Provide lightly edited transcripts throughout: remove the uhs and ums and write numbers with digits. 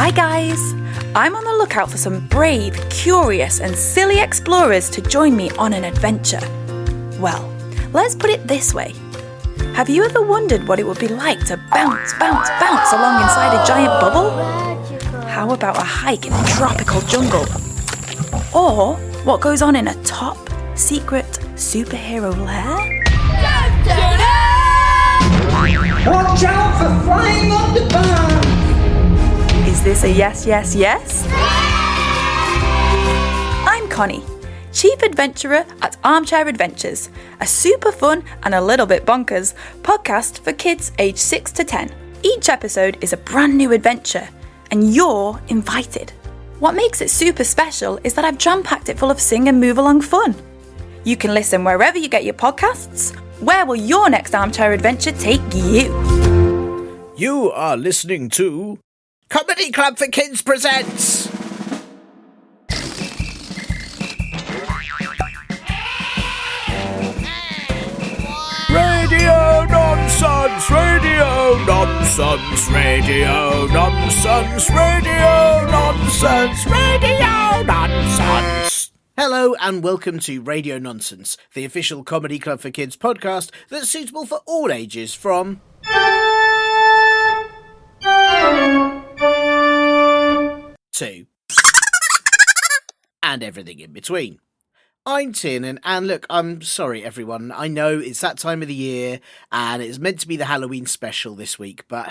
Hi guys! I'm on the lookout for some brave, curious and silly explorers to join me on an adventure. Well, let's put it this way. Have you ever wondered what it would be like to bounce along inside a giant bubble? How about a hike in a tropical jungle? Or what goes on in a top secret superhero lair? Watch out for flying underpants! Is this a yes, yes, yes? I'm Connie, Chief Adventurer at Armchair Adventures, a super fun and a little bit bonkers podcast for kids aged 6 to 10. Each episode is a brand new adventure, and you're invited. What makes it super special is that I've jam-packed it full of sing and move-along fun. You can listen wherever you get your podcasts. Where will your next armchair adventure take you? You are listening to Comedy Club for Kids presents Radio Nonsense, Radio Nonsense, Radio Nonsense, Radio Nonsense, Radio Nonsense. Hello and welcome to Radio Nonsense, the official Comedy Club for Kids podcast that's suitable for all ages from 2 and everything in between. I'm Tiernan, and look, I'm sorry everyone, I know it's that time of the year and it's meant to be the Halloween special this week, but,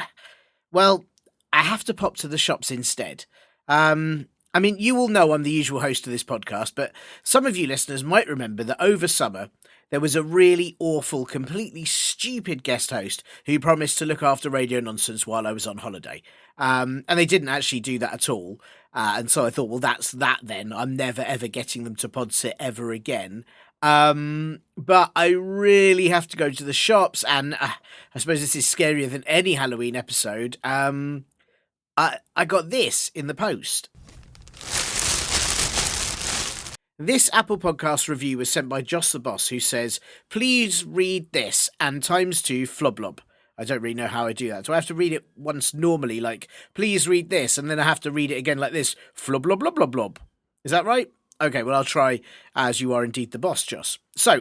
well, I have to pop to the shops instead. I mean, you all know I'm the usual host of this podcast, but some of you listeners might remember that over summer there was a really awful, completely stupid guest host who promised to look after Radio Nonsense while I was on holiday. And they didn't actually do that at all. And so I thought, well, that's that then. I'm never, ever getting them to pod sit ever again. But I really have to go to the shops, and I suppose this is scarier than any Halloween episode. I got this in the post. This Apple Podcast review was sent by Joss the Boss, who says, please read this and ×2 floblob. I don't really know how I do that. So I have to read it once normally, like, please read this, and then I have to read it again like this, flobloblobloblob. Is that right? Okay, well, I'll try as you are indeed the boss, Joss. So,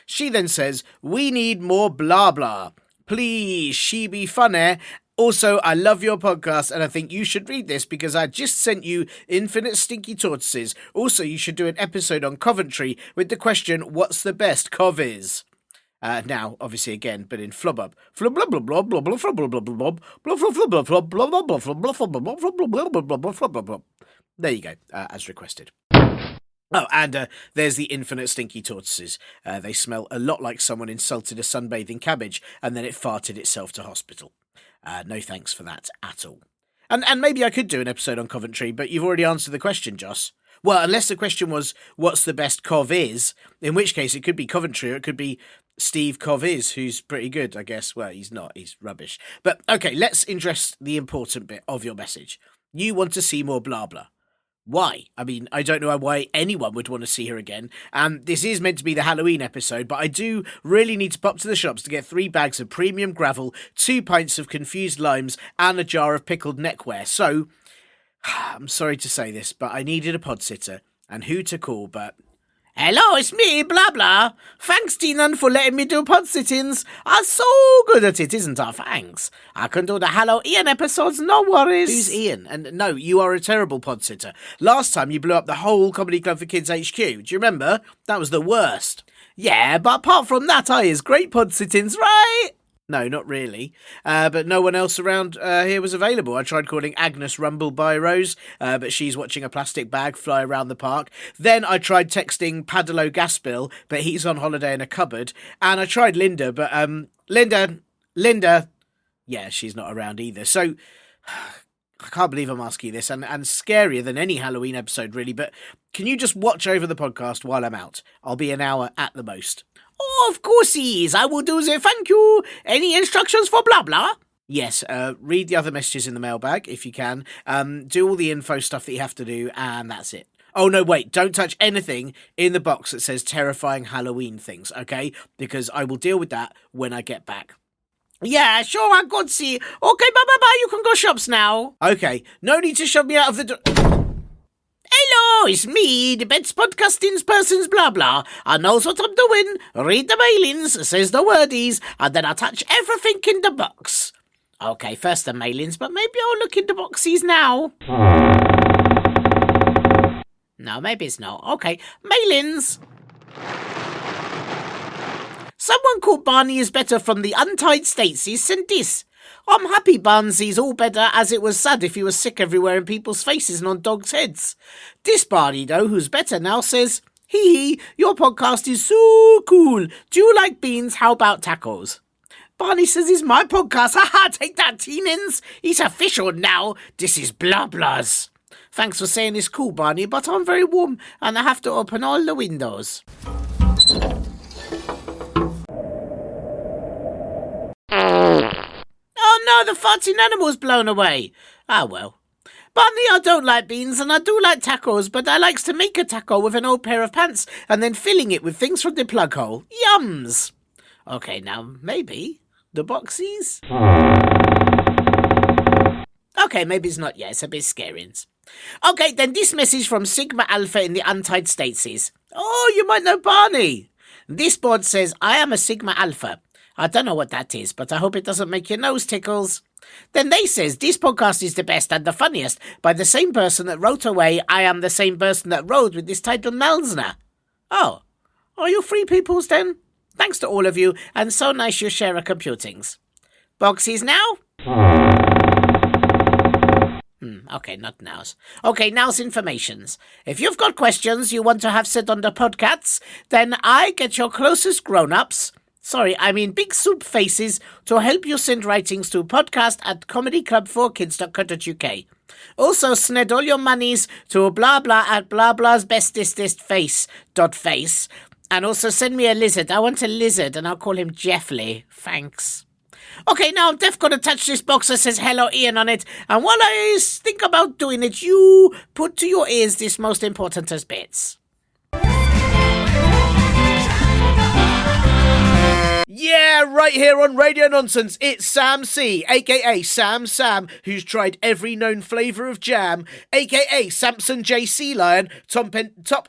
she then says, we need more BlarBla. Please, she be funny. Also, I love your podcast, and I think you should read this because I just sent you Infinite Stinky Tortoises. Also, you should do an episode on Coventry with the question, what's the best Cov is? Now, obviously, again, but in flubub. There you go, as requested. Oh, and there's the Infinite Stinky Tortoises. They smell a lot like someone insulted a sunbathing cabbage, and then it farted itself to hospital. No thanks for that at all. And maybe I could do an episode on Coventry, but you've already answered the question, Joss. Well, unless the question was, what's the best Cov is, in which case it could be Coventry, or it could be Steve Cov is, who's pretty good, I guess. Well, he's not, he's rubbish. But, okay, let's address the important bit of your message. You want to see more BlarBla. Why? I mean, I don't know why anyone would want to see her again. This is meant to be the Halloween episode, but I do really need to pop to the shops to get 3 bags of premium gravel, 2 pints of confused limes, and a jar of pickled neckwear. So, I'm sorry to say this, but I needed a pod sitter, and who to call but... Hello, it's me, BlarBla. Thanks, Tiernan, for letting me do pod sittings. I'm so good at it, isn't I? Thanks. I can do the Halloween episodes, no worries. Who's Ian? And no, you are a terrible pod sitter. Last time you blew up the whole Comedy Club for Kids HQ. Do you remember? That was the worst. Yeah, but apart from that, I is great pod sittings, right? No, not really. But no one else around here was available. I tried calling Agnes Rumble by Rose, but she's watching a plastic bag fly around the park. Then I tried texting Padelo Gaspill, but he's on holiday in a cupboard. And I tried Linda, but Linda, yeah, she's not around either. So I can't believe I'm asking you this, and scarier than any Halloween episode, really. But can you just watch over the podcast while I'm out? I'll be an hour at the most. Oh, of course he is. I will do the thank you. Any instructions for BlarBla? Yes, read the other messages in the mailbag if you can. Do all the info stuff that you have to do, and that's it. Oh, no, wait, don't touch anything in the box that says terrifying Halloween things, okay? Because I will deal with that when I get back. Yeah, sure, I could see. Okay, bye, you can go shops now. Okay, no need to shove me out of the door. Hello, it's me, the best podcasting person's BlarBla. I knows what I'm doing. Read the mailings, says the wordies, and then I touch everything in the box. Okay, first the mailings, but maybe I'll look in the boxies now. No, maybe it's not. Okay, mailings. Someone called Barney is better from the Untied Statesies sent this. I'm happy Barnsy's all better, as it was sad if he was sick everywhere in people's faces and on dogs' heads. This Barney, though, who's better now, says, hee, your podcast is so cool. Do you like beans? How about tacos? Barney says it's my podcast. Haha, take that, Tienans. It's official now. This is BlarBla's. Thanks for saying it's cool, Barney, but I'm very warm and I have to open all the windows. Oh no, the farting animal's blown away. Ah well. Barney, I don't like beans and I do like tacos, but I likes to make a taco with an old pair of pants and then filling it with things from the plug hole. Yums. Okay, now maybe the boxies? Okay, maybe it's not yet. It's a bit scary. Okay, then this message from Sigma Alpha in the Untied Statesies. Oh, you might know Barney. This board says, I am a Sigma Alpha. I don't know what that is, but I hope it doesn't make your nose tickles. Then they says, this podcast is the best and the funniest by the same person that wrote away, I am the same person that rode with this title Melsner. Oh, are you free peoples then? Thanks to all of you, and so nice you share a computings. Boxies now? Okay, not nows. Okay, now's informations. If you've got questions you want to have said on the podcasts, then I get your closest grown-ups, big soup faces, to help you send writings to podcast@comedyclub4kids.co.uk. Also, sned all your monies to BlarBla at BlarBlasBestestestFace.face. And also send me a lizard. I want a lizard, and I'll call him Jeffley. Thanks. Okay, now I'm deaf gonna touch this box that says Hello Ian on it, and while I think about doing it, you put to your ears this most important as bits. Yeah, right here on Radio Nonsense, it's Sam C, aka Sam, who's tried every known flavour of jam, aka Samson J. Sea Lion, top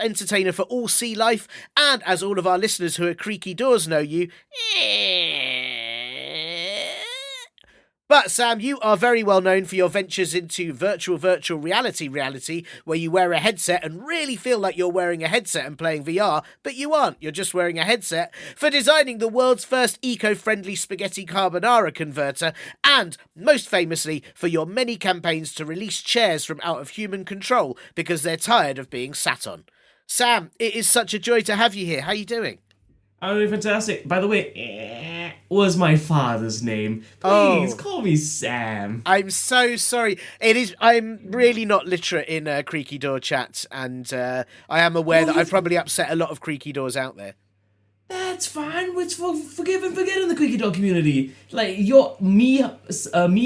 entertainer for all sea life, and as all of our listeners who are creaky doors know you, but Sam, you are very well known for your ventures into virtual reality, where you wear a headset and really feel like you're wearing a headset and playing VR, but you aren't, you're just wearing a headset, for designing the world's first eco-friendly spaghetti carbonara converter, and, most famously, for your many campaigns to release chairs from out of human control because they're tired of being sat on. Sam, it is such a joy to have you here. How are you doing? I'm doing fantastic. By the way, was my father's name. Please call me Sam. I'm so sorry. I'm really not literate in creaky door chat, and I am aware that I've probably upset a lot of creaky doors out there. That's fine. It's forgive and forget in the creaky door community. Like, you're me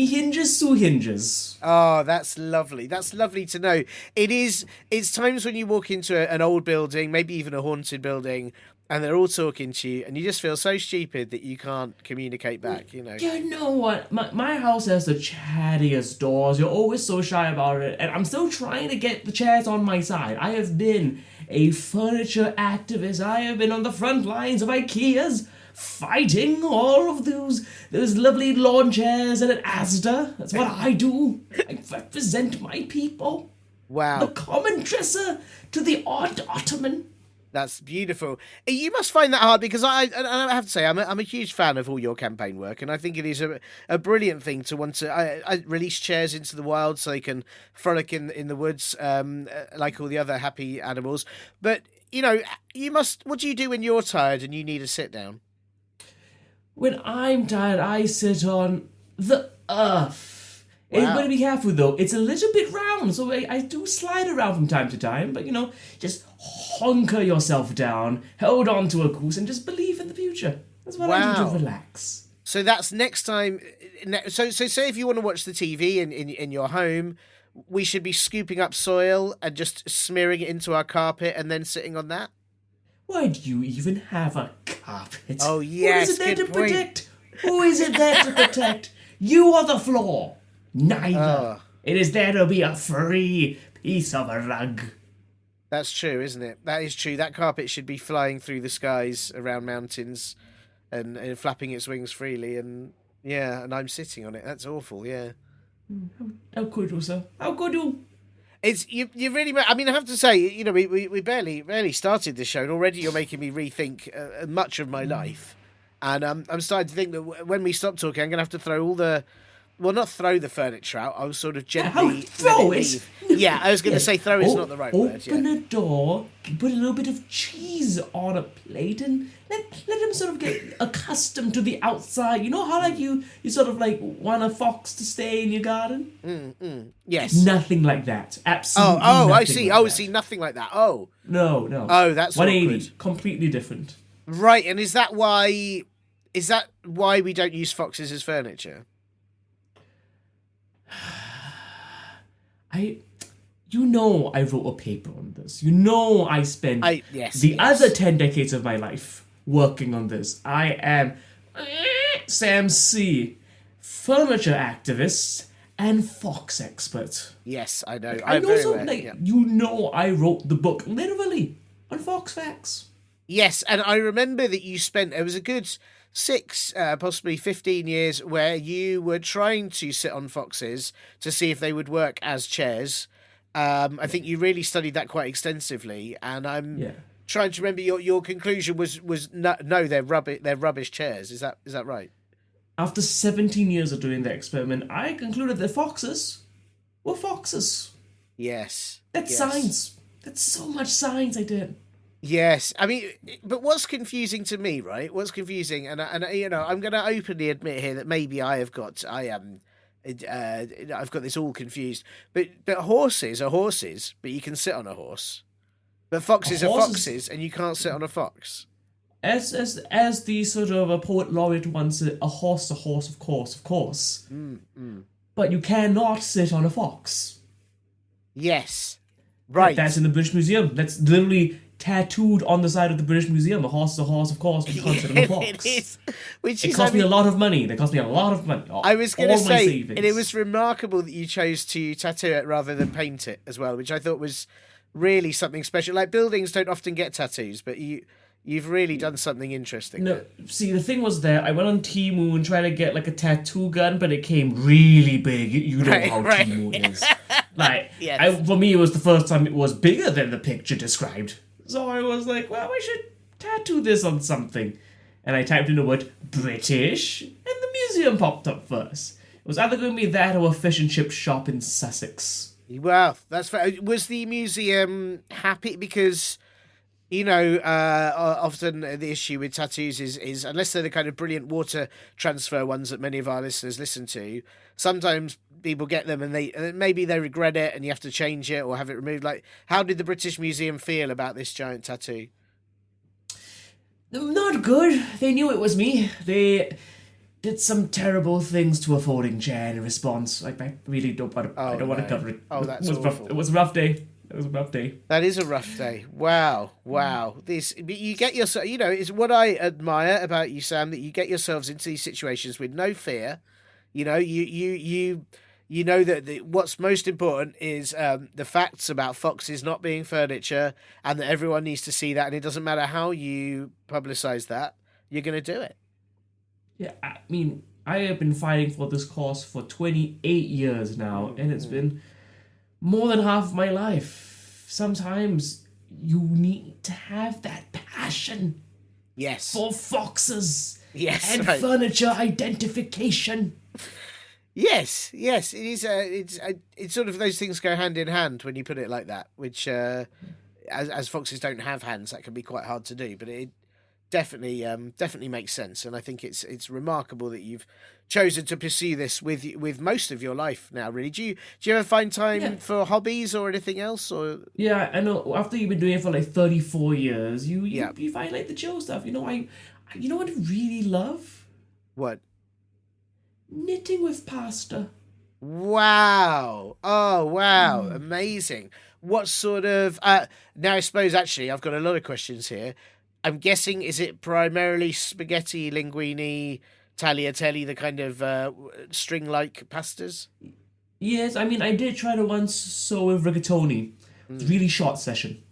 hinges, Sue hinges. Oh, that's lovely. That's lovely to know. It's times when you walk into an old building, maybe even a haunted building, and they're all talking to you, and you just feel so stupid that you can't communicate back, you know. You know what? My house has the chattiest doors. You're always so shy about it, and I'm still trying to get the chairs on my side. I have been a furniture activist. I have been on the front lines of IKEA's fighting all of those lovely lawn chairs and at Asda. That's what I do. I represent my people. Wow. The common dresser to the odd ottoman. That's beautiful. You must find that hard, because I have to say I'm a huge fan of all your campaign work, and I think it is a brilliant thing to want to I release chairs into the wild so they can frolic in the woods like all the other happy animals. But you know, what do you do when you're tired and you need a sit down? When I'm tired, I sit on the earth. Wow. You've got to be careful, though. It's a little bit round, so I do slide around from time to time. But, just honker yourself down, hold on to a goose, and just believe in the future. That's what I do to relax. So that's next time. So say if you want to watch the TV in your home, we should be scooping up soil and just smearing it into our carpet and then sitting on that? Why do you even have a carpet? Oh, yes, what is it there to protect? Who is it there to protect? You or the floor? Neither. Oh. It is there to be a free piece of a rug. That's true, isn't it? That is true. That carpet should be flying through the skies around mountains and flapping its wings freely. And yeah, and I'm sitting on it. That's awful. Yeah. How could you, sir? How could you? It's you really. I mean, I have to say, you know, we barely started this show, and already you're making me rethink much of my life. And I'm starting to think that when we stop talking, I'm going to have to throw all the. Well, not throw the furniture out. I was sort of gently throw let it? leave. Yeah, I was going to say throw is not the right word. Open Yeah. a door, put a little bit of cheese on a plate, and let him sort of get accustomed to the outside. You know how like you sort of like want a fox to stay in your garden? Yes. Nothing like that. Absolutely. Oh, I nothing see. like Oh, that. see, nothing like that. Oh, No. Oh, that's 180. awkward. Completely different. right. And is that why? Is that why we don't use foxes as furniture? You know I wrote a paper on this. You know I spent Yes. other 10 decades of my life working on this. I am Sam C, furniture activist and fox expert. Yes, I know. I I'm know very so, aware, like, yeah. you know I wrote the book literally on fox facts. Yes, and I remember that you spent. It was a good 6, possibly 15 years where you were trying to sit on foxes to see if they would work as chairs. I think you really studied that quite extensively, and I'm trying to remember your conclusion was no, they're rubbish chairs. Is that right? After 17 years of doing the experiment, I concluded that foxes were foxes. Yes. That's yes. science. That's so much science I did. Yes, I mean, but what's confusing to me, right? What's confusing, and you know, I'm going to openly admit here that maybe I've got this all confused. But horses are horses, but you can sit on a horse. But foxes are foxes, and you can't sit on a fox. As the sort of a poet laureate once said, a horse, of course. But you cannot sit on a fox. Yes, right. That's in the British Museum. That's literally tattooed on the side of the British Museum. A horse, of course, but you can't sit on a fox. It is, It cost me a lot of money. I was going to say, savings. and it was remarkable that you chose to tattoo it rather than paint it as well, which I thought was really something special. Like, buildings don't often get tattoos, but you've really done something interesting. No, see, the thing was that I went on Temu and tried to get like a tattoo gun, but it came really big. You know how Temu is. Like, Yes. for me, it was the first time it was bigger than the picture described. So I was like, well, I should tattoo this on something. And I typed in the word British, and the museum popped up first. It was either going to be that or a fish and chip shop in Sussex. Well, that's fair. Was the museum happy? Because, you know, often the issue with tattoos is unless they're the kind of brilliant water transfer ones that many of our listeners listen to, sometimes people get them and maybe they regret it and you have to change it or have it removed. Like, how did the British Museum feel about this giant tattoo? Not good. They knew it was me. They did some terrible things to a folding chair in response. Like, I really don't want to. I don't want to cover it. Oh, that's awful. awful. It was a rough day. It was a rough day. That is a rough day. Wow. This, you get yourself. You know, it's what I admire about you, Sam. That you get yourselves into these situations with no fear. You know, you know that what's most important is the facts about foxes not being furniture, and that everyone needs to see that. And it doesn't matter how you publicize that, you're going to do it. Yeah, I mean, I have been fighting for this cause for 28 years now, and it's been more than half of my life. Sometimes you need to have that passion. Yes. For foxes. Yes. And Right. furniture identification. Yes. It is. It's sort of those things go hand in hand when you put it like that. Which, as foxes don't have hands, that can be quite hard to do. But it definitely makes sense, and I think it's remarkable that you've chosen to pursue this with most of your life now. Really, do you ever find time for hobbies or anything else? Or Yeah, I know. After you've been doing it for like 34 years, you find like the chill stuff. You know, you know what I really love? what? Knitting with pasta. Wow! Oh, wow! Amazing. What sort of? Now, I suppose actually, I've got a lot of questions here. I'm guessing, is it primarily spaghetti, linguine tagliatelle, the kind of string-like pastas? Yes, I mean, I did try to once sew with rigatoni. It's a really short session.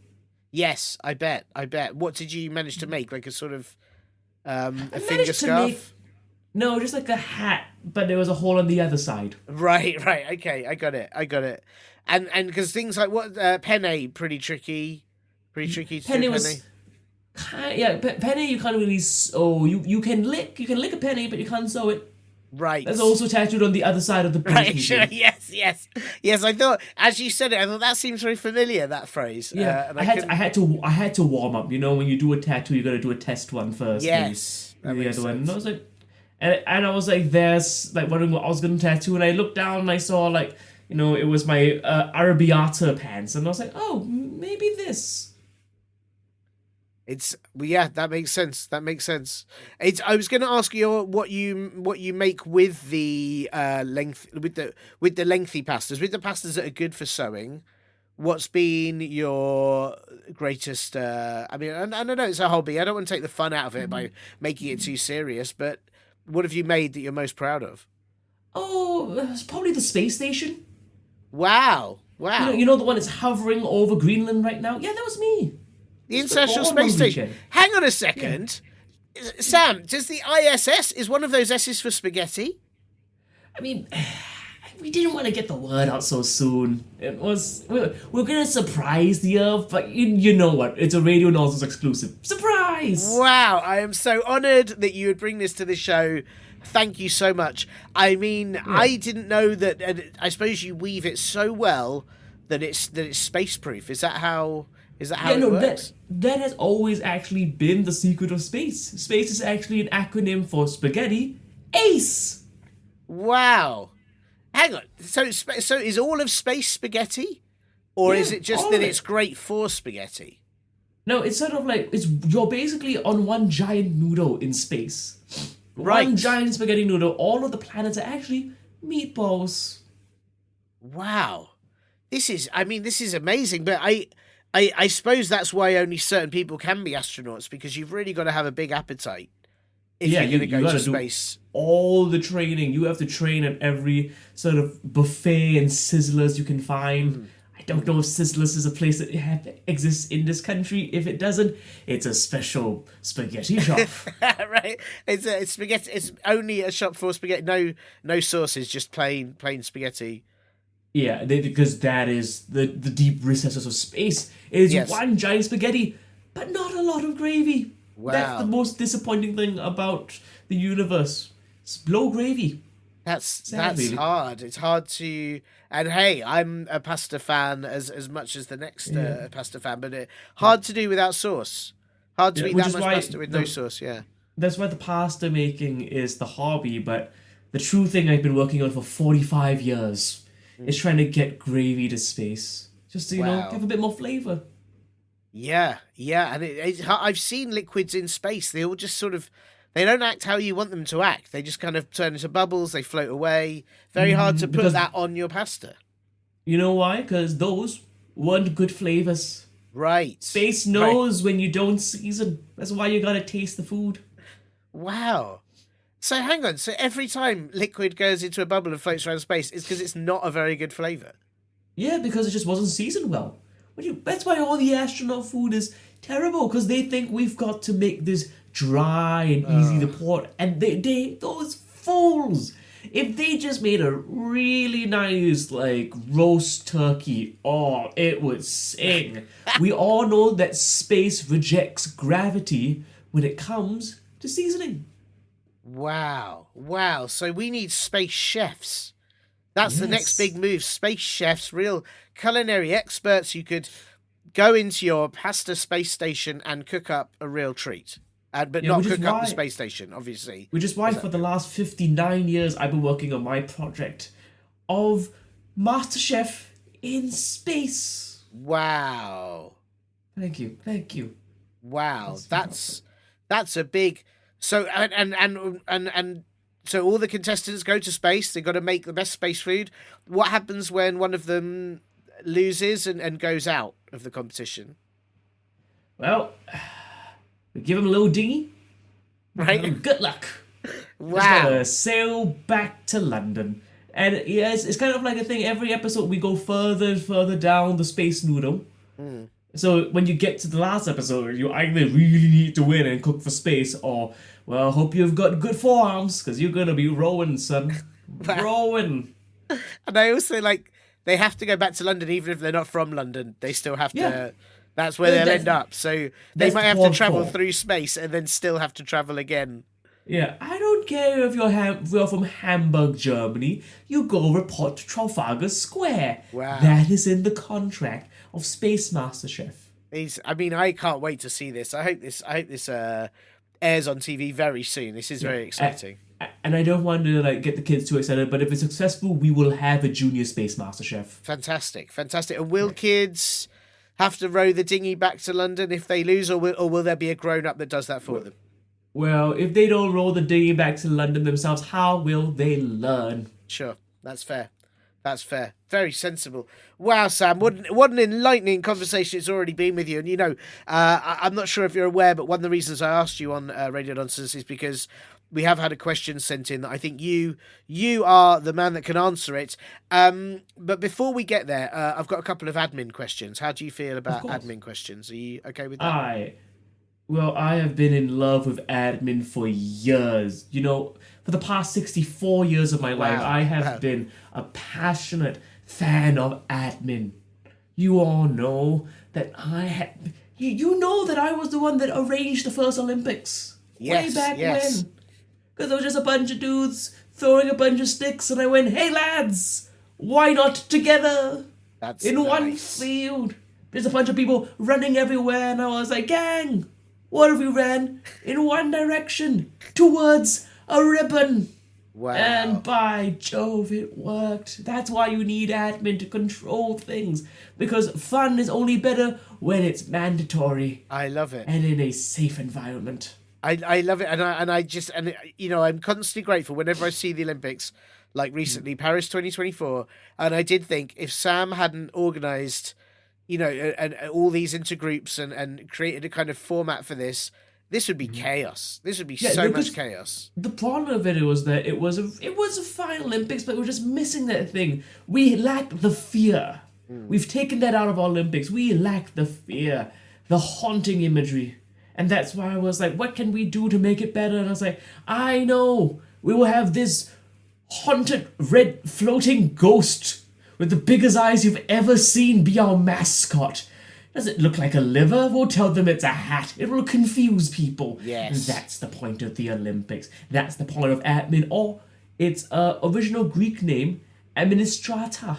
Yes, I bet. What did you manage to make? Like a sort of a I finger managed to scarf? make no, just like a hat, but there was a hole on the other side. Right. Okay, I got it. And because things like penne, pretty tricky to do Penny penne. was penny. You can't really. You can lick a penny, but you can't sew it. Right. That's also tattooed on the other side of the penny. Right, sure, yes. I thought, as you said it, I thought that seems very familiar, that phrase. Yeah, And I had to warm up. You know, when you do a tattoo, you got to do a test one first. Yes, that the makes other one. sense. And I was like, and I was like, there's like wondering what I was gonna tattoo, and I looked down and I saw like, you know, it was my arrabbiata pants, and I was like, oh, maybe this. That makes sense. I was going to ask you what you make with the with the lengthy pastas, with the pastas that are good for sewing. What's been your greatest? I mean, I know it's a hobby. I don't want to take the fun out of it by making it too serious. But what have you made that you're most proud of? Oh, it's probably the space station. Wow. You know the one that's hovering over Greenland right now? Yeah, that was me. The International Space Station. Hang on a second. Yeah. Sam, does the ISS, is one of those S's for spaghetti? I mean, we didn't want to get the word out so soon. We're going to surprise the Earth, but you know what? It's a Radio Nonsense exclusive. Surprise! Wow, I am so honoured that you would bring this to the show. Thank you so much. I mean, I didn't know that. I suppose you weave it so well that it's space proof. Is that how it works? That has always actually been the secret of space. Space is actually an acronym for spaghetti. ACE. Wow. Hang on. So is all of space spaghetti, or is it just that it's great for spaghetti? No, it's sort of like you're basically on one giant noodle in space. Right. One giant spaghetti noodle. All of the planets are actually meatballs. Wow. This is amazing, but I suppose that's why only certain people can be astronauts, because you've really got to have a big appetite if you're going to go to space. All the training. You have to train at every sort of buffet and Sizzlers you can find. I don't know if Sizzlers is a place that exists in this country. If it doesn't, it's a special spaghetti shop. Right. It's spaghetti. It's only a shop for spaghetti. No sauces, just plain spaghetti. Yeah, because that is the deep recesses of space. It is one giant spaghetti, but not a lot of gravy. Wow. That's the most disappointing thing about the universe. It's low gravy. That's really hard. It's hard to. And hey, I'm a pasta fan as much as the next pasta fan, but hard to do without sauce. Hard to eat that much pasta with no sauce. Yeah. That's why the pasta making is the hobby, but the true thing I've been working on for 45 years is trying to get gravy to space, just to have a bit more flavor. Yeah, and I've seen liquids in space. They all just they don't act how you want them to act. They just kind of turn into bubbles. They float away. Very hard to put that on your pasta. You know why? Because those weren't good flavors. Right. Space knows when you don't season. That's why you gotta taste the food. Wow. So hang on. So every time liquid goes into a bubble and floats around space, it's because it's not a very good flavour. Yeah, because it just wasn't seasoned well. That's why all the astronaut food is terrible, because they think we've got to make this dry and easy to pour. And those fools, if they just made a really nice, like, roast turkey, it would sing. We all know that space rejects gravity when it comes to seasoning. Wow. So we need space chefs. That's the next big move. Space chefs, real culinary experts. You could go into your pasta space station and cook up a real treat. But not cook up the space station, obviously. Which is why for the last 59 years I've been working on my project of MasterChef in space. Wow. Thank you. Wow. That's a big... So, and so all the contestants go to space. They've got to make the best space food. What happens when one of them loses and goes out of the competition? Well, we give him a little dinghy. Right. Good luck. Just Wow. gotta sail back to London. And yeah, it's kind of like a thing. Every episode we go further and further down the space noodle. So when you get to the last episode, you either really need to win and cook for space, or, well, hope you've got good forearms, because you're gonna be rowing, son. Rowing. And I also like they have to go back to London even if they're not from London. They still have to. Yeah. That's where they'll That's- end up. So they that's might have to hardcore. travel through space and then still have to travel again. Yeah, I don't care if you're from Hamburg, Germany. You go report to Trafalgar Square. Wow. That is in the contract of Space Master Chef. I mean, I can't wait to see this. I hope this airs on TV very soon. This is very exciting. And I don't want to get the kids too excited, but if it's successful, we will have a junior Space Master Chef. Fantastic. And will kids have to row the dinghy back to London if they lose, or will there be a grown-up that does that for them? Well, if they don't roll the dinghy back to London themselves, how will they learn? Sure, that's fair. Very sensible. Wow, Sam, what an enlightening conversation it's already been with you. And, I'm not sure if you're aware, but one of the reasons I asked you on Radio Nonsense is because we have had a question sent in that I think you are the man that can answer it. But before we get there, I've got a couple of admin questions. How do you feel about admin questions? Are you okay with that? I have been in love with admin for years. For the past 64 years of my life, I have been a passionate fan of admin. You all know that I had... You know that I was the one that arranged the first Olympics. Yes, way back yes. when. Because there was just a bunch of dudes throwing a bunch of sticks, and I went, hey lads, why not together? That's in one nice. field. There's a bunch of people running everywhere, and I was like, gang, what if we ran in one direction towards a ribbon? Wow. And by Jove, it worked. That's why you need admin to control things, because fun is only better when it's mandatory I love it. and in a safe environment. I love it, and I'm constantly grateful whenever I see the Olympics, like recently Paris 2024, and I did think if Sam hadn't organised, and all these intergroups and created a kind of format for this would be chaos. This would be so because much chaos. The problem of it was that it was a fine Olympics, but we were just missing that thing. We lacked the fear. We've taken that out of our Olympics. We lack the fear, the haunting imagery. And that's why I was like, what can we do to make it better? And I was like, I know. We will have this haunted red floating ghost with the biggest eyes you've ever seen be our mascot. Does it look like a liver? We'll tell them it's a hat. It will confuse people. Yes. That's the point of the Olympics. That's the point of admin. Or its original Greek name, administrata.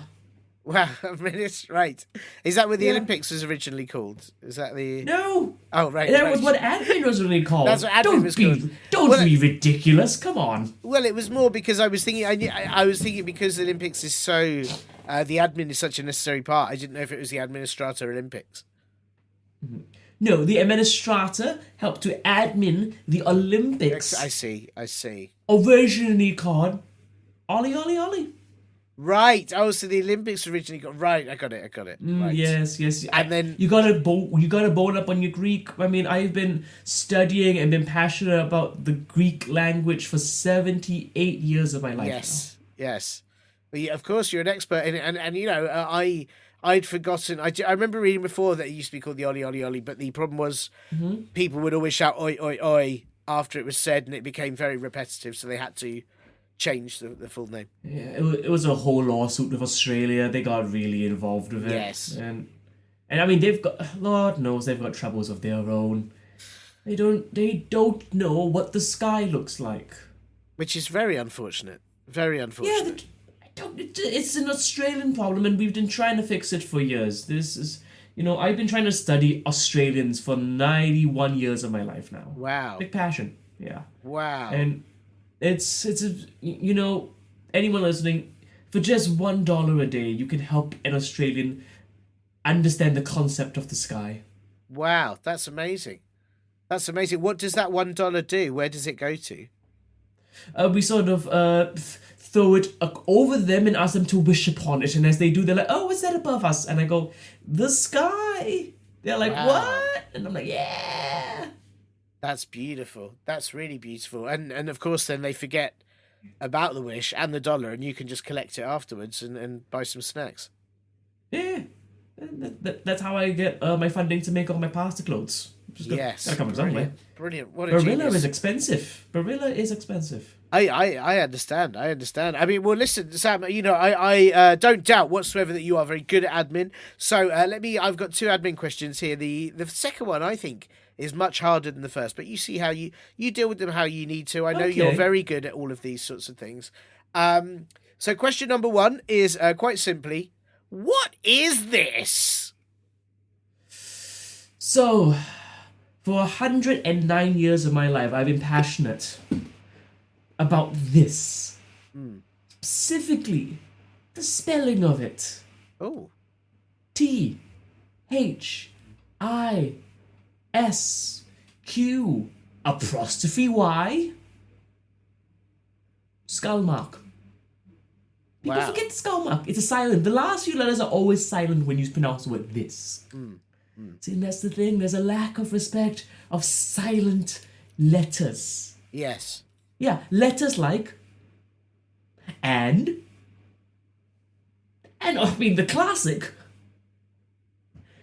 Wow, right. Is that what the Olympics was originally called? Is that the... No. Oh, right. That was what admin was really called. That's what admin was called. Don't be ridiculous. Come on. Well, it was more because I was thinking. I was thinking because the Olympics is so, the admin is such a necessary part. I didn't know if it was the Administrator Olympics. No, the administrator helped to admin the Olympics. I see. Originally called Ollie Ollie Ollie. Right. Oh, so the Olympics originally got right. I got it. Right. Yes. And then you gotta bone up on your Greek. I mean, I've been studying and been passionate about the Greek language for 78 years of my life. Yes. But of course, you're an expert in it, and I'd forgotten. I remember reading before that it used to be called the Ollie Ollie Ollie, but the problem was people would always shout oi oi oi after it was said, and it became very repetitive, so they had to change the full name. Yeah, it was a whole lawsuit with Australia. They got really involved with it. Yes. And I mean, they've got, Lord knows, they've got troubles of their own. They don't know what the sky looks like. Which is very unfortunate. Very unfortunate. It's an Australian problem, and we've been trying to fix it for years. This is, I've been trying to study Australians for 91 years of my life now. Wow. Big passion. Yeah. Wow. And it's anyone listening, for just $1 a day, you can help an Australian understand the concept of the sky. Wow, that's amazing. What does that $1 do? Where does it go to? We sort of throw it over them and ask them to wish upon it. And as they do, they're like, oh, what's that above us? And I go, the sky. They're like, Wow. what? And I'm like, yeah. That's beautiful. That's really beautiful. And of course, then they forget about the wish and the dollar, and you can just collect it afterwards and buy some snacks. Yeah, that's how I get my funding to make all my pasta clothes. Yes, gotta come from somewhere. brilliant, brilliant. What a Barilla genius. is expensive. Barilla is expensive. I understand. I understand. I mean, well, listen, Sam. You know, I don't doubt whatsoever that you are very good at admin. So let me. I've got two admin questions here. The second one, I think, is much harder than the first. But you see how you deal with them how you need to. I know you're Okay. very good at all of these sorts of things. So question number one is quite simply, what is this? So, for 109 years of my life, I've been passionate about this. Specifically, the spelling of it. Oh, THISQ apostrophe Y skull mark. People Wow. forget the skull mark. It's a silent. The last few letters are always silent when you pronounce the word this. See, and that's the thing. There's a lack of respect of silent letters. yes. Yeah, letters like and I mean the classic.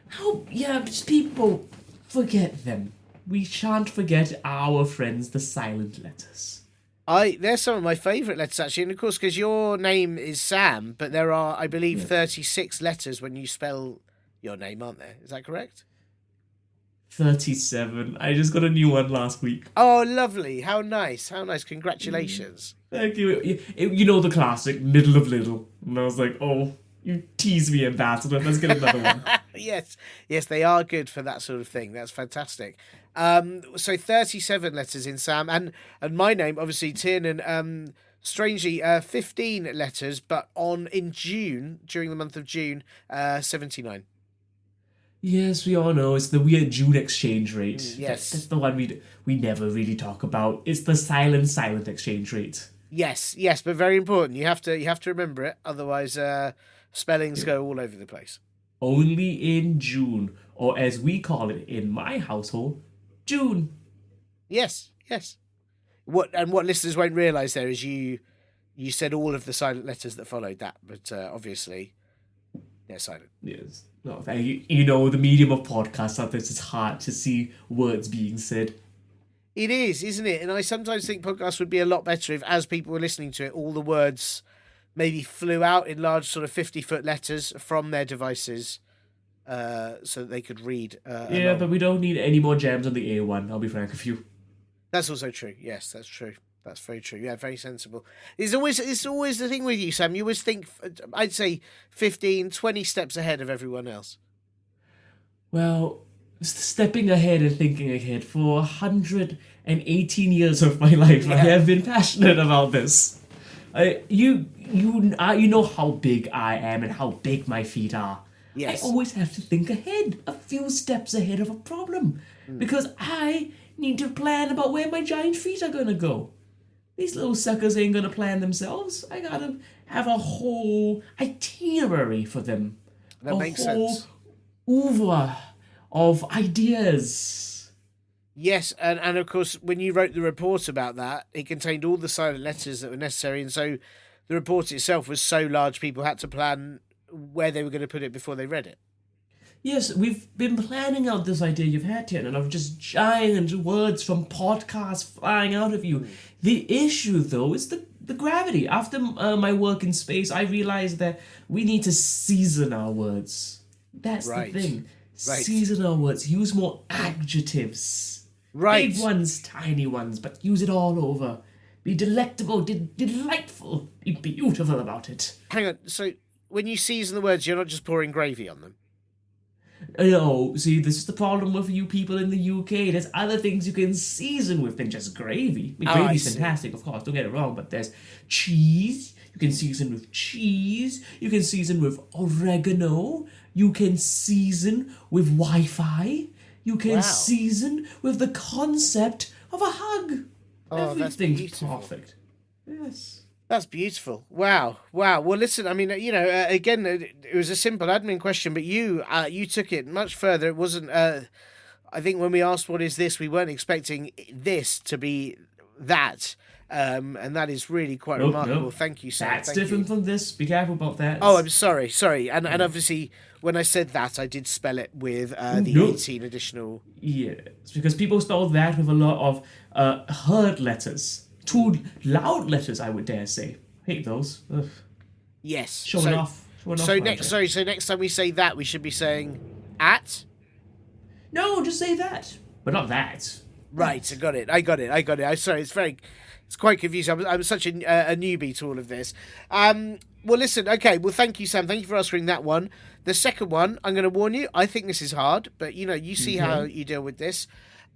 How just people forget them. We shan't forget our friends, the silent letters. They're some of my favourite letters actually, and of course because your name is Sam, but there are, I believe, 36 letters when you spell your name, aren't there? Is that correct? 37. I just got a new one last week. Oh, lovely! How nice! How nice! Congratulations! Thank you. You know the classic, middle of little. And I was like, oh, you tease me, ambassador. Let's get another one. Yes, they are good for that sort of thing. That's fantastic. So 37 letters in Sam, and my name, obviously Tiernan. Strangely, 15 letters, but in June, during the month of June, 79. Yes, we all know it's the weird June exchange rate. Yes. That's the one we never really talk about. It's the silent exchange rate. Yes, but very important. You have to remember it, otherwise spellings go all over the place. Only in June, or as we call it in my household, June. Yes. What listeners won't realise there is you said all of the silent letters that followed that, but obviously they're silent. Yes. No, you know, the medium of podcasts, sometimes it's hard to see words being said. It is, isn't it? And I sometimes think podcasts would be a lot better if, as people were listening to it, all the words maybe flew out in large sort of 50-foot letters from their devices so that they could read. Yeah, but we don't need any more jams on the A1, I'll be frank with you. That's also true. Yes, that's true. That's very true. Yeah, very sensible. It's always the thing with you, Sam. You always think, I'd say, 15, 20 steps ahead of everyone else. Well, stepping ahead and thinking ahead, for 118 years of my life, I have been passionate about this. You know how big I am and how big my feet are. Yes. I always have to think ahead, a few steps ahead of a problem, because I need to plan about where my giant feet are gonna go. These little suckers ain't gonna plan themselves. I gotta have a whole itinerary for them. That makes sense. Oeuvre of ideas. Yes, and of course, when you wrote the report about that, it contained all the silent letters that were necessary, and so the report itself was so large, people had to plan where they were going to put it before they read it. Yes, we've been planning out this idea you've had, Tiernan, of just giant words from podcasts flying out of you. The issue, though, is the gravity. After my work in space, I realized that we need to season our words. That's Right. the thing. Right. Season our words. Use more adjectives. Right. Big ones, tiny ones, but use it all over. Be delectable, delightful, be beautiful about it. Hang on, so when you season the words, you're not just pouring gravy on them? No, see, this is the problem with you people in the UK. There's other things you can season with than just gravy. I mean, Oh, I gravy's see. fantastic, of course, don't get it wrong, but there's cheese. You can season with cheese. You can season with oregano. You can season with Wi-Fi. You can Wow. season with the concept of a hug. Oh, that's Everything's beautiful. perfect. Yes. That's beautiful. Wow. Well, listen, I mean, again, it was a simple admin question, but you took it much further. It wasn't I think when we asked what is this, we weren't expecting this to be that. And that is really quite remarkable. Nope. Thank you, Sam. That's Thank different you. from this. Be careful about that. Oh, I'm sorry. And obviously, when I said that, I did spell it with the 18 additional. Yeah, it's because people spell that with a lot of hard letters. Too loud letters, I would dare say. Hate those. Ugh. Yes. Showing off. So next time we say that, we should be saying at. No, just say that, but not that. Right, I got it. I'm sorry, it's quite confusing. I'm such a newbie to all of this. Well, listen, okay, well, thank you, Sam. Thank you for answering that one. The second one, I'm going to warn you, I think this is hard, but, you see how you deal with this.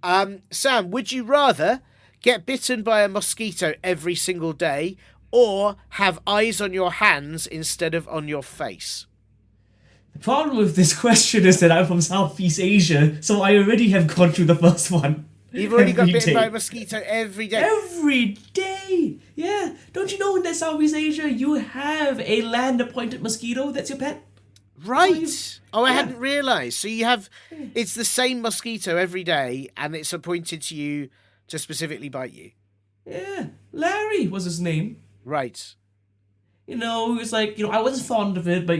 Sam, would you rather get bitten by a mosquito every single day or have eyes on your hands instead of on your face? The problem with this question is that I'm from Southeast Asia, so I already have gone through the first one. You've already got bitten day. by a mosquito every day. Every day! Yeah. Don't you know in that Southeast Asia you have a land-appointed mosquito that's your pet? Right. I hadn't realised. So you have, it's the same mosquito every day, and it's appointed to you to specifically bite you. Yeah. Larry was his name. Right. He was like, I wasn't fond of it, but,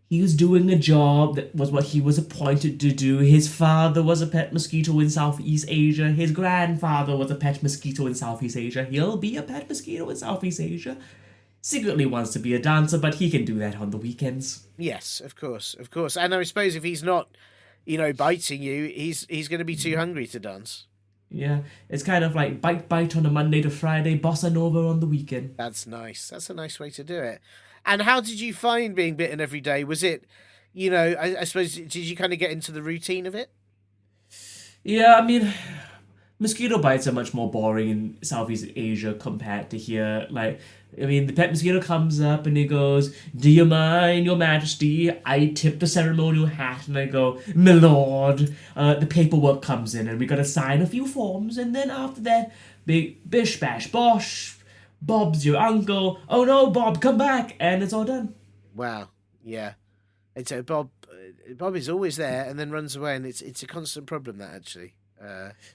he was doing a job that was what he was appointed to do. His father was a pet mosquito in Southeast Asia. His grandfather was a pet mosquito in Southeast Asia. He'll be a pet mosquito in Southeast Asia. Secretly wants to be a dancer, but he can do that on the weekends. Yes, of course. And I suppose if he's not, biting you, he's going to be too hungry to dance. Yeah, it's kind of like bite on a Monday to Friday, bossa nova on the weekend. That's nice. That's a nice way to do it. And how did you find being bitten every day? Was it, I suppose, did you kind of get into the routine of it? Yeah, I mean, mosquito bites are much more boring in Southeast Asia compared to here. The pet mosquito comes up and he goes, "Do you mind, your majesty?" I tip the ceremonial hat and I go, "My lord." The paperwork comes in and we gotta sign a few forms, and then after that, big bish bash bosh, Bob's your uncle. Oh no, Bob, come back, and it's all done. Wow, yeah. It's Bob. Bob is always there and then runs away, and it's a constant problem, that actually.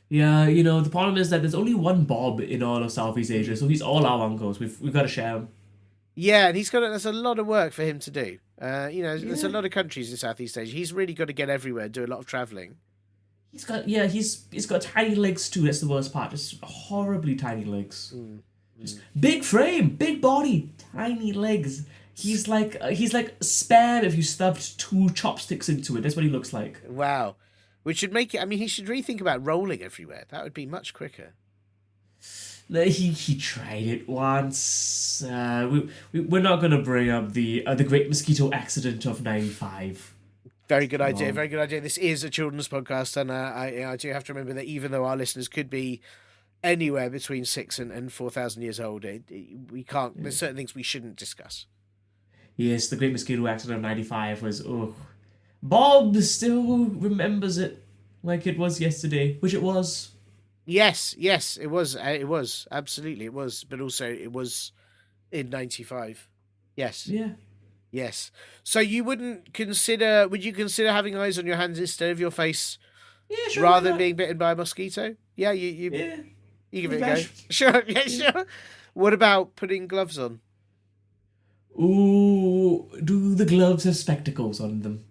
Yeah, the problem is that there's only one Bob in all of Southeast Asia, so he's all our uncles. We've got to share him. Yeah, and there's a lot of work for him to do. There's a lot of countries in Southeast Asia. He's really got to get everywhere, do a lot of travelling. He's got tiny legs too. That's the worst part. Just horribly tiny legs. Just big frame, big body, tiny legs. He's like Spam if you stuffed 2 chopsticks into it. That's what he looks like. Wow. Which should make it... I mean, he should really think about rolling everywhere. That would be much quicker. He tried it once. We're not going to bring up the Great Mosquito Accident of '95. Very good idea. Very good idea. This is a children's podcast, and I do have to remember that even though our listeners could be anywhere between 6,000 and 4,000 years old, we can't... There's certain things we shouldn't discuss. Yes, the Great Mosquito Accident of '95 was... Oh, Bob still remembers it like it was yesterday, which it was. Yes, it was. It was. Absolutely, it was. But also, it was in '95. Yes. Yeah. Yes. So you would you consider having eyes on your hands instead of your face? Yeah, sure. Rather than being bitten by a mosquito? Yeah, you give it a go. Sure, yeah, sure. What about putting gloves on? Ooh, do the gloves have spectacles on them?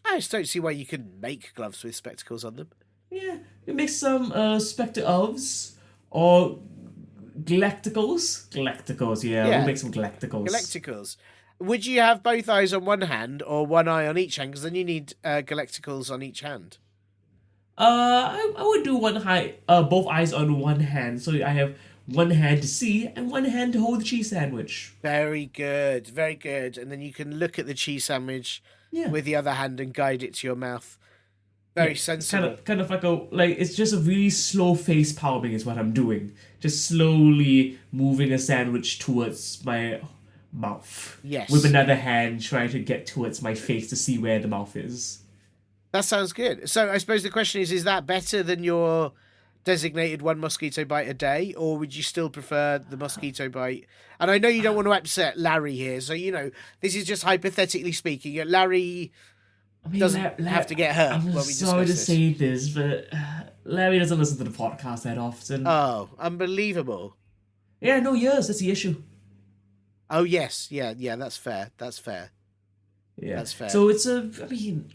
I just don't see why you couldn't make gloves with spectacles on them. Yeah, we make some spectacles or galacticals. Galacticals, yeah, we'll make some galacticals. Galacticals. Would you have both eyes on one hand or one eye on each hand? Because then you need galacticals on each hand. I would do both eyes on one hand, so I have one hand to see and one hand to hold the cheese sandwich. Very good, very good. And then you can look at the cheese sandwich with the other hand and guide it to your mouth. Very sensible. Kind of like it's just a really slow face palming is what I'm doing. Just slowly moving a sandwich towards my mouth. Yes. With another hand trying to get towards my face to see where the mouth is. That sounds good. So I suppose the question is that better than your designated 1 mosquito bite a day, or would you still prefer the mosquito bite? And I know you don't want to upset Larry here, so, this is just hypothetically speaking. Larry I mean, doesn't have to get hurt I'm when we sorry to discuss this. say this, but Larry doesn't listen to the podcast that often. Oh, unbelievable. Yeah, no, years. That's the issue. Oh, yes. Yeah, that's fair. Yeah. That's fair. So I mean,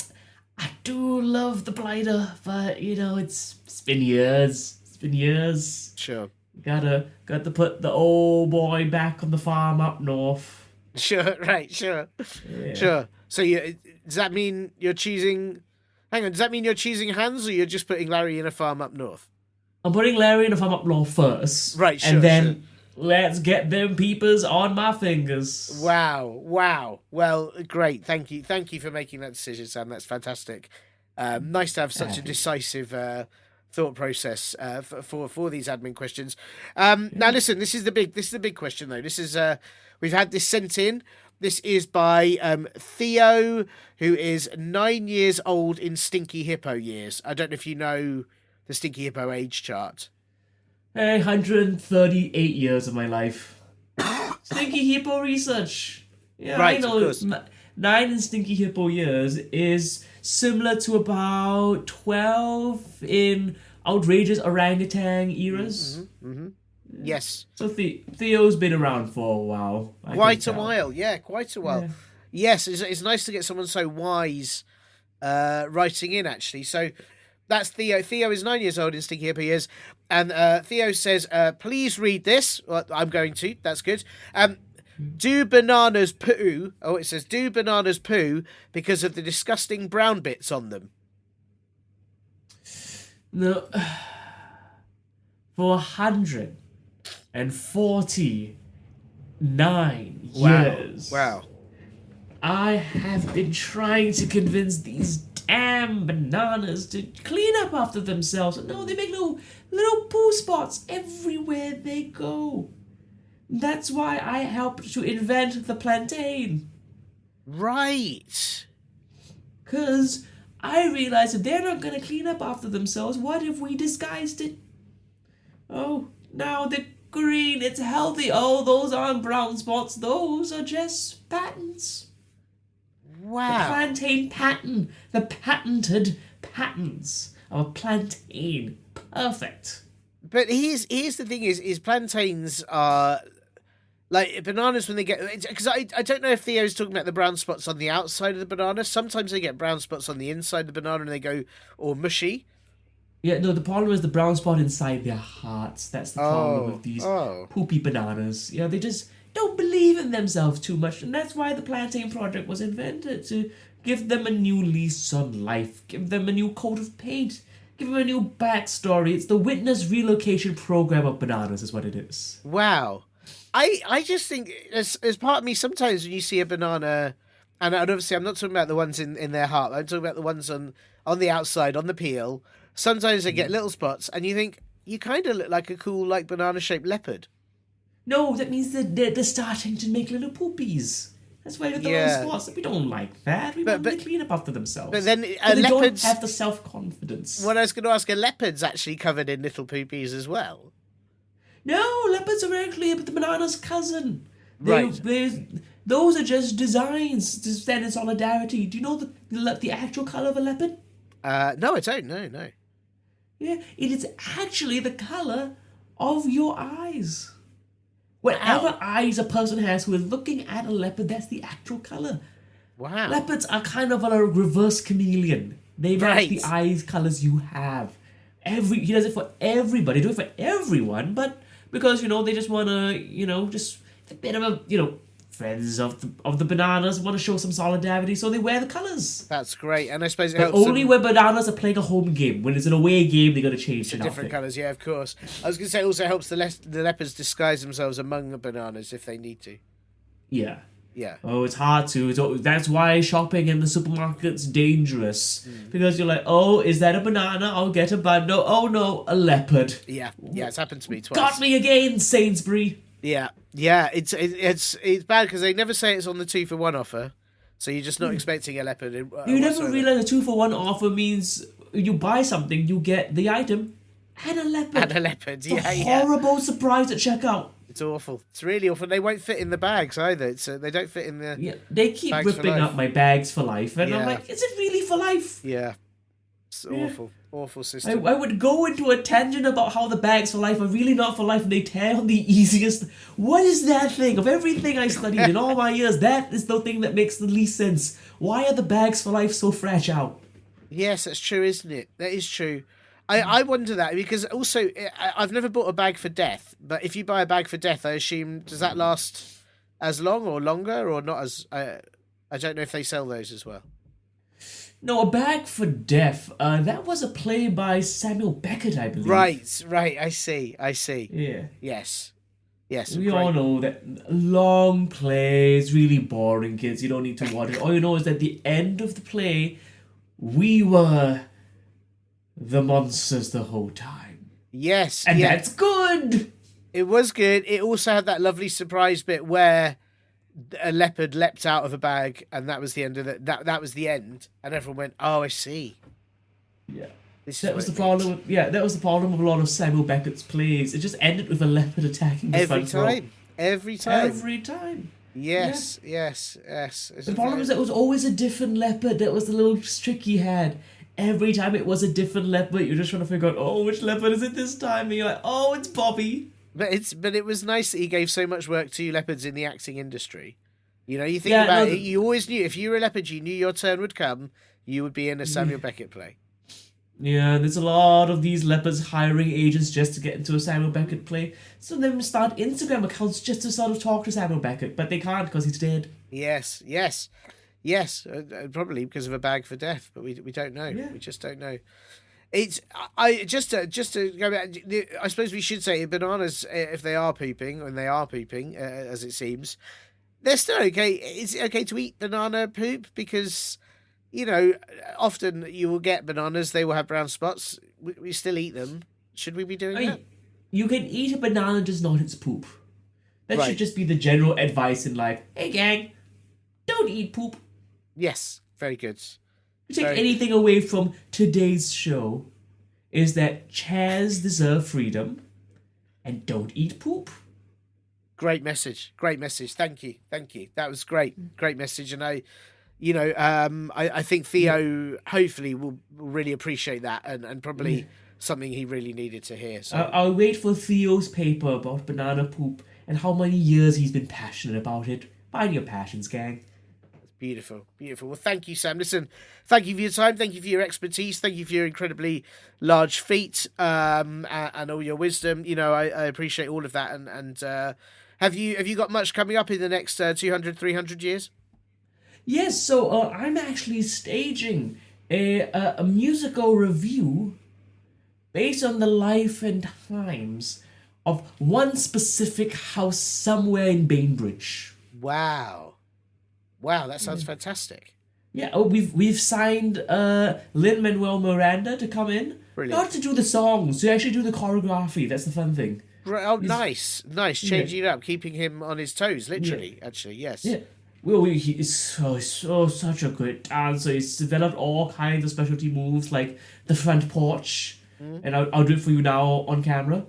I do love the blighter, but, you know, it's been years. It's been years. Sure. Got to put the old boy back on the farm up north. Sure, right, sure. Yeah. Sure. So does that mean you're choosing... Hang on, does that mean you're choosing hands, or you're just putting Larry in a farm up north? I'm putting Larry in a farm up north first. Right, sure, and then let's get them peepers on my fingers. Wow. Well, great. Thank you for making that decision, Sam. That's fantastic. Nice to have such a decisive thought process for these admin questions. Now, listen, this is the big question, though. This is we've had this sent in. This is by Theo, who is 9 years old in Stinky Hippo years. I don't know if you know the Stinky Hippo age chart. 138 years of my life. Stinky Hippo research. Yeah, Right, I know. of course. 9 in Stinky Hippo years is similar to about 12 in outrageous orangutan eras. Yes. So Theo's been around for a while. Quite a while. Yeah. Yes, it's nice to get someone so wise writing in, actually. So that's Theo. Theo is 9 years old in Stinky Hippo years. And Theo says, please read this. Well, I'm going to. That's good. Do bananas poo? Oh, it says, do bananas poo because of the disgusting brown bits on them? No. For 149 years. Wow. I have been trying to convince these damn bananas to clean up after themselves. No, they make little poo spots everywhere they go. That's why I helped to invent the plantain. Right. 'Cause I realized if they're not going to clean up after themselves, what if we disguised it? Oh, now they're green, it's healthy. Oh, those aren't brown spots. Those are just patents. Wow. The plantain pattern. The patented patents of a plantain. Perfect. But here's the thing: is plantains are like bananas when they get, because I don't know if Theo's talking about the brown spots on the outside of the banana. Sometimes they get brown spots on the inside of the banana and they go all mushy. Yeah, no, the problem is the brown spot inside their hearts. That's the problem with these poopy bananas. Yeah, they just don't believe in themselves too much, and that's why the Plantain Project was invented, to give them a new lease on life, give them a new coat of paint, give them a new backstory. It's the witness relocation program of bananas is what it is. Wow. I just think, as part of me, sometimes when you see a banana, and obviously I'm not talking about the ones in their heart, I'm talking about the ones on the outside, on the peel. Sometimes they get little spots, and you think, you kind of look like a cool, like, banana-shaped leopard. No, that means that they're starting to make little poopies. That's why they're little spots. We don't like that. We want them to clean up after themselves. But then they leopards don't have the self-confidence. What I was going to ask, are leopards actually covered in little poopies as well? No, leopards are actually the banana's cousin. Right. Those are just designs to stand in solidarity. Do you know the actual colour of a leopard? No, I don't. No. Yeah, it is actually the colour of your eyes. Whatever eyes a person has who is looking at a leopard, that's the actual colour. Wow. Leopards are kind of a reverse chameleon. They match the eyes colours you have. He does it for everybody. Do it for everyone, but because, they just want to, just a bit of a, friends of the bananas want to show some solidarity, so they wear the colours. That's great, and I suppose it but helps only when bananas are playing a home game. When it's an away game, they got to change to the different outfit. colours. Yeah, of course. I was going to say, it also helps the leopards disguise themselves among the bananas if they need to. Yeah. Yeah. Oh, it's hard to. That's why shopping in the supermarket's dangerous. Because you're like, oh, is that a banana? I'll get a bundle. Oh no, a leopard. Yeah, it's happened to me twice. Got me again, Sainsbury. Yeah, it's bad because they never say it's on the 2-for-1 offer, so you're just not expecting a leopard. You never realize a 2-for-1 offer means you buy something, you get the item and a leopard. And a leopard, It's a horrible surprise at checkout. It's awful. It's really awful. They won't fit in the bags either. They don't fit in the. Yeah, they keep Bags for ripping life. up my bags for life, and I'm Yeah. like, is it really for life? Yeah. It's awful. Awful system. I would go into a tangent about how the bags for life are really not for life, and they tear on the easiest. What is that thing? Of everything I studied in all my years, that is the thing that makes the least sense. Why are the bags for life so fragile? Yes, that's true, isn't it? That is true. I wonder that because also I've never bought a bag for death, but if you buy a bag for death, I assume does that last as long or longer or not as? I don't know if they sell those as well. No, a bag for death. That was a play by Samuel Beckett, I believe. Right. I see. Yeah. Yes. We all know that long plays, really boring, kids. You don't need to watch it. All you know is that at the end of the play, we were the monsters the whole time. Yes. And that's good! It was good. It also had that lovely surprise bit where a leopard leapt out of a bag, and that was the end of it. That was the end, and everyone went, "Oh, I see." Yeah. This That was the problem. That was the problem with a lot of Samuel Beckett's plays. It just ended with a leopard attacking the Every front row. Every time. Every time. Yes. The problem is that it was always a different leopard. That was the little trick he had. Every time it was a different leopard, you're just trying to figure out, oh, which leopard is it this time? And you're like, oh, it's Bobby. But it was nice that he gave so much work to leopards in the acting industry. You know, you think about it, you always knew if you were a leopard, you knew your turn would come. You would be in a Samuel Beckett play. Yeah, there's a lot of these leopards hiring agents just to get into a Samuel Beckett play. Some of them start Instagram accounts just to sort of talk to Samuel Beckett, but they can't because he's dead. Yes. Probably because of a bag for death, but we don't know. Yeah. We just don't know. It's just to go back. I suppose we should say bananas, if they are pooping, and they are pooping, as it seems, they're still okay. Is it okay to eat banana poop? Because often you will get bananas; they will have brown spots. We still eat them. Should we be doing that? You can eat a banana, just not its poop. That Right. should just be the general advice in life. Hey, gang, don't eat poop. Yes, very good. You take Very- anything away from today's show is that Chaz deserve freedom and don't eat poop. Great message. Thank you. That was great message. And I think Theo hopefully will really appreciate that and probably something he really needed to hear. So I'll wait for Theo's paper about banana poop and how many years he's been passionate about it. Find your passions, gang. beautiful. Well, thank you, Sam. Listen, thank you for your time. Thank you for your expertise. Thank you for your incredibly large feet and all your wisdom. I appreciate all of that. And have you got much coming up in the next 200, 300 years? Yes, so I'm actually staging a musical review based on the life and times of one specific house somewhere in Bainbridge. Wow, that sounds fantastic. Yeah, we've signed Lin-Manuel Miranda to come in. Brilliant. Not to do the songs, to actually do the choreography. That's the fun thing. Oh, nice. Changing it up, keeping him on his toes, literally. Actually, yes. Yeah. Well, he is such a good dancer. He's developed all kinds of specialty moves, like the front porch. And I'll do it for you now on camera.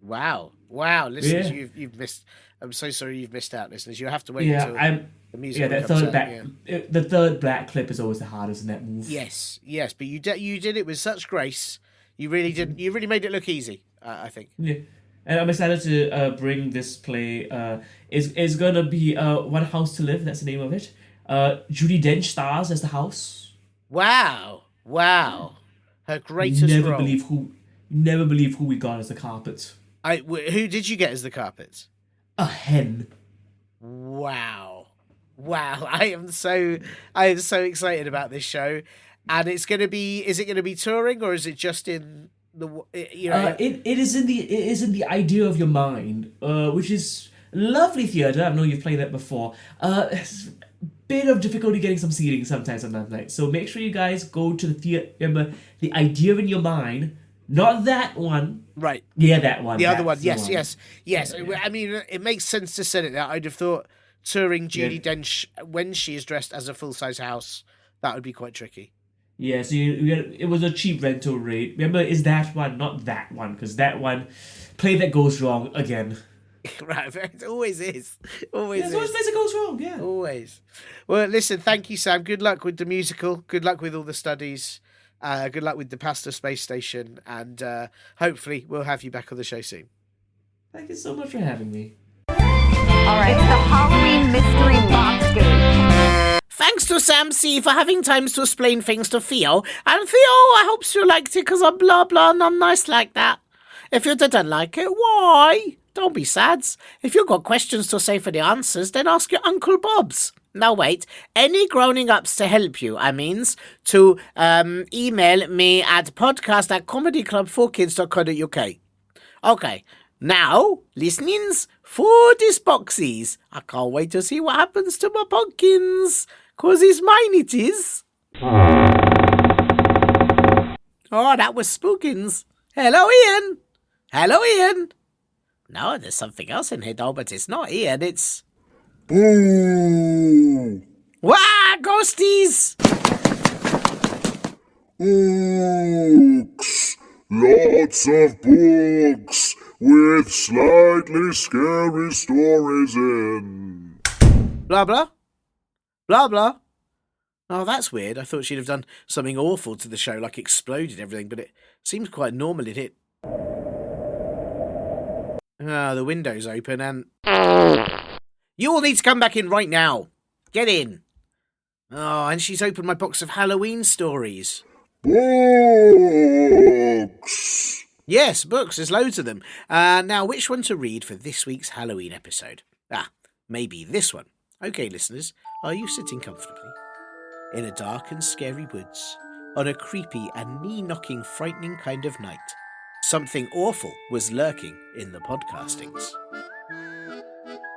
Wow. Listeners, you've missed. I'm so sorry you've missed out, listeners. You have to wait until the music that comes third out. the third black clip is always the hardest in that move. Yes, but you did it with such grace. You really did. You really made it look easy. I think. Yeah. And I'm excited to bring this play. Is gonna be One House to Live. That's the name of it. Judi Dench stars as the house. Wow. Her greatest Never role. believe who we got as the carpet. Who did you get as the carpet? A hen. Wow. I am so excited about this show, and it's gonna be. Is it gonna be touring or is it just in the? It is in the idea of your mind, which is lovely theatre. I know you've played that before. It's a bit of difficulty getting some seating sometimes on that night. So make sure you guys go to the theatre. Remember, the idea in your mind, not that one. Right. Yeah, that one. The other That's one. the Yes. Yeah. I mean, it makes sense to set it that. I'd have thought touring Judi Dench when she is dressed as a full-size house, that would be quite tricky. Yeah, so it was a cheap rental rate. Remember, it's that one, not that one, because that one, play that goes wrong again. Right, it always is. Always Yeah, is. it's always place that goes wrong, yeah. Always. Well, listen, thank you, Sam. Good luck with the musical. Good luck with all the studies. Good luck with the Pastor Space Station. And hopefully we'll have you back on the show soon. Thank you so much for having me. All right, the Halloween mystery box game. Thanks to Sam C for having time to explain things to Theo. And Theo, I hope you liked it because I'm blah blah and I'm nice like that. If you didn't like it, why? Don't be sad. If you've got questions to say for the answers, then ask your Uncle Bob's. Now wait, any groaning ups to help you, I means, to email me at podcast@comedyclub4kids.co.uk. Okay, now, listenings, for this boxies. I can't wait to see what happens to my pumpkins, 'cause it's mine it is. Oh, that was Spookins. Hello, Ian. Hello, Ian. No, there's something else in here, though, but it's not Ian, it's... Boo! Wah, ghosties! Books! Lots of books with slightly scary stories in. Blah, blah. Blah, blah. Oh, that's weird. I thought she'd have done something awful to the show, like exploded everything, but it seems quite normal it hit. Ah, the window's open and... You all need to come back in right now. Get in. Oh, and she's opened my box of Halloween stories. Books! Yes, books. There's loads of them. Now, which one to read for this week's Halloween episode? Maybe this one. Okay, listeners, are you sitting comfortably? In a dark and scary woods, on a creepy and knee-knocking, frightening kind of night, something awful was lurking in the podcastings.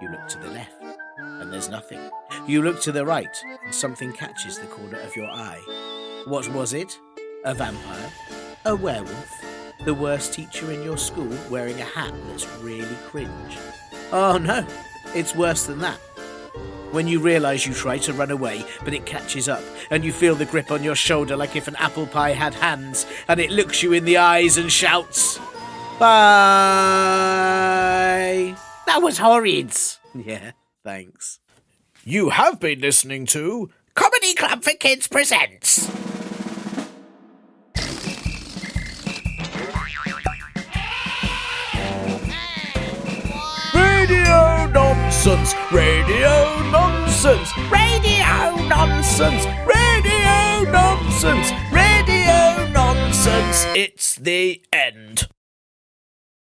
You look to the left, and there's nothing. You look to the right, and something catches the corner of your eye. What was it? A vampire? A werewolf? The worst teacher in your school wearing a hat that's really cringe? Oh no, it's worse than that. When you realise you try to run away, but it catches up, and you feel the grip on your shoulder like if an apple pie had hands, and it looks you in the eyes and shouts, "Bye!" That was horrid. Yeah, thanks. You have been listening to Comedy Club for Kids presents. Radio nonsense, radio nonsense, radio nonsense, radio nonsense, radio nonsense. It's the end.